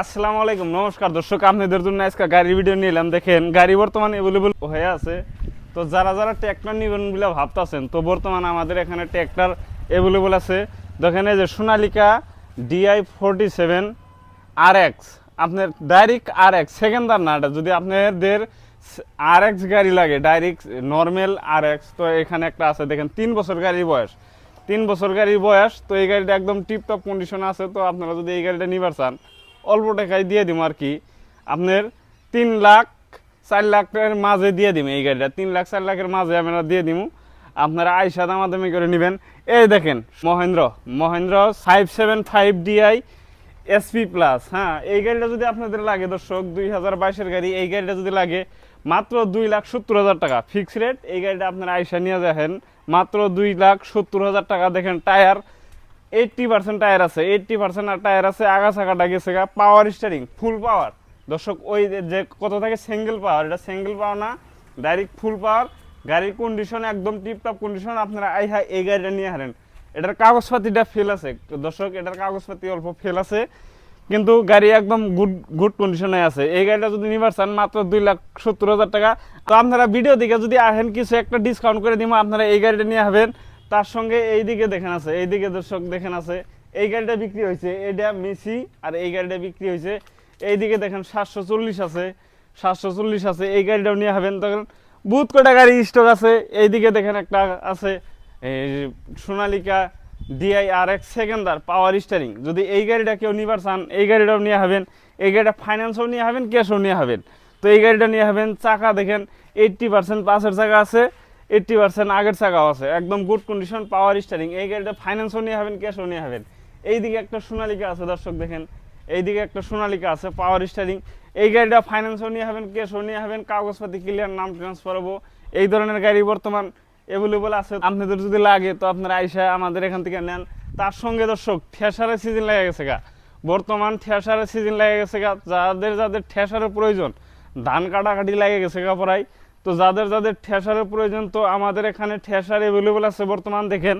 আসসালামু আলাইকুম, নমস্কার দর্শক। আপনাদের জন্য আজকে গাড়ির ভিডিও নিলাম। দেখেন গাড়ি বর্তমান অ্যাভেলেবল হয়ে আছে। তো যারা যারা ট্র্যাক্টর নেবেন বলে ভাবতেছেন, তো বর্তমান আমাদের এখানে ট্র্যাক্টর অ্যাভেলেবল আছে। দেখেন এই যে সোনালিকা DI47 RX, আপনার ডাইরেক্ট RX সেকেন্ডার না, এটা যদি আপনাদের RX গাড়ি লাগে ডাইরেক্ট নর্মাল RX, তো এখানে একটা আছে। দেখেন 3 বছর গাড়ির বয়স, 3 বছর গাড়ির বয়স। তো এই গাড়িটা একদম টিপটপ কন্ডিশন আছে। তো আপনারা যদি এই গাড়িটা নিবার চান, অল্প টাকায় দিয়ে দিব আর কি। আপনার 3 লাখ 4 লাখের মাঝে দিয়ে দিব এই গাড়িটা। 3 লাখ 4 লাখের মাঝে আমরা দিয়ে দিব। আপনারা আইসা দামাদামি করে নেবেন। এই দেখেন মহেন্দ্র 575 DI SP প্লাস। হ্যাঁ, এই গাড়িটা যদি আপনাদের লাগে দর্শক, 2022-এর গাড়ি, এই গাড়িটা যদি লাগে মাত্র 2,70,000 টাকা ফিক্স রেট। এই গাড়িটা আপনারা আইসা নিয়ে যাবেন মাত্র 2,70,000 টাকা। দেখেন টায়ার 80% টায়ার আছে, 80% টায়ার আছে। আগা চাকাটা গেছে গা, পাওয়ার স্টারিং ফুল পাওয়ার দর্শক। ওই যে কত থাকে সিঙ্গেল পাওয়ার, এটা সিঙ্গেল পাওয়ার না, ডাইরেক্ট ফুল পাওয়ার। গাড়ির কন্ডিশন একদম টিপটপ কন্ডিশন। আপনারা এই গাড়িটা নিয়ে হারেন। এটার কাগজপাতিটা ফেল আছে দর্শক, এটার কাগজপাতি অল্প ফেল আছে, কিন্তু গাড়ি একদম গুড কন্ডিশনে আছে। এই গাড়িটা যদি নিবার চান মাত্র 2,70,000 টাকা। তো আপনারা ভিডিও দিকে যদি আসেন, কিছু একটা ডিসকাউন্ট করে দিব। আপনারা এই গাড়িটা নিয়ে হবেন। তার সঙ্গে এই দিকে দেখেন আছে, এই দিকে দর্শক দেখেন আছে, এই গাড়িটা বিক্রি হয়েছে, এটা মেসি। আর এই গাড়িটা বিক্রি হয়েছে। এই দিকে দেখেন 740 আছে, 740 আছে। এই গাড়িটাও নিয়ে হবেন। তখন বহুত কটা গাড়ি স্টক আছে। এই দিকে দেখেন একটা আছে এই সোনালিকা DI RX সেকেন্ডার পাওয়ার স্টারিং। যদি এই গাড়িটা কেউ নিবার চান, এই গাড়িটাও নিয়ে হবেন। এই গাড়িটা ফাইন্যান্সও নিয়ে হবেন, ক্যাশও নিয়ে হবেন। তো এই গাড়িটা নিয়ে হবেন। চাকা দেখেন 80% পাশের চাকা আছে, 80% আগের চাকাও আছে, একদম গুড কন্ডিশন, পাওয়ার স্টারিং। এই গাড়িটা ফাইন্যান্সও নিয়ে হবেন, ক্যাশও নিয়ে হবেন। এইদিকে একটা সোনালিকা আছে দর্শক, দেখেন এইদিকে একটা সোনালিকা আছে পাওয়ার স্টারিং। এই গাড়িটা ফাইন্যান্সও নিয়ে হবেন, ক্যাশও নিয়ে হবেন, কাগজপাতি ক্লিয়ার, নাম ট্রান্সফার হবো। এই ধরনের গাড়ি বর্তমান অ্যাভেলেবল আছে। আপনাদের যদি লাগে তো আপনারা আইসা আমাদের এখান থেকে নেন। তার সঙ্গে দর্শক থ্রেশারের সিজন লেগে গেছে গা, বর্তমান থ্রেশারের সিজন লেগে গেছে গা। যাদের থ্রেশারের প্রয়োজন, ধান কাটাকাটি লেগে গেছে গা প্রায়। তো যাদের থ্রেশারের প্রয়োজন, তো আমাদের এখানে থ্রেশার অ্যাভেলেবল আছে বর্তমান। দেখেন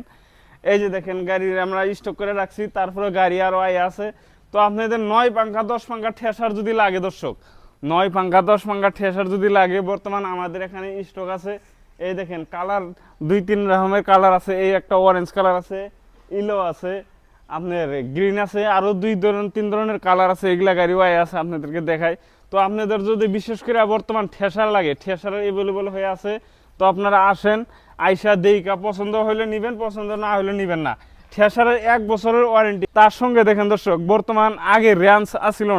এই যে দেখেন গাড়ি আমরা স্টক করে রাখছি, তারপরে গাড়ি আরও আছে। তো আপনাদের 9 পাঙ্খা 10 পাঙ্খা থ্রেশার যদি লাগে দর্শক, 9 পাঙ্খা 10 পাঙ্খা থ্রেশার যদি লাগে, বর্তমান আমাদের এখানে স্টক আছে। এই দেখেন কালার 2-3 রকমের কালার আছে। এই একটা অরেঞ্জ কালার আছে, ইলো আছে, আপনার গ্রিন আছে, আরও 2-3 ধরনের কালার আছে। এগুলা গাড়ি আছে, আপনাদেরকে দেখাই। তো আপনাদের যদি বিশেষ করে বর্তমান থ্রেশার লাগে, থ্রেশার অ্যাভেলেবল হয়ে আছে। তো আপনারা আসেন, আইসা দেইকা পছন্দ হইলে নিবেন, পছন্দ না হইলে নিবেন না। থ্রেশারের 1 বছরের ওয়ারেন্টি। তার সঙ্গে দেখেন দর্শক, বর্তমান আগে রেঞ্জ আসিল না।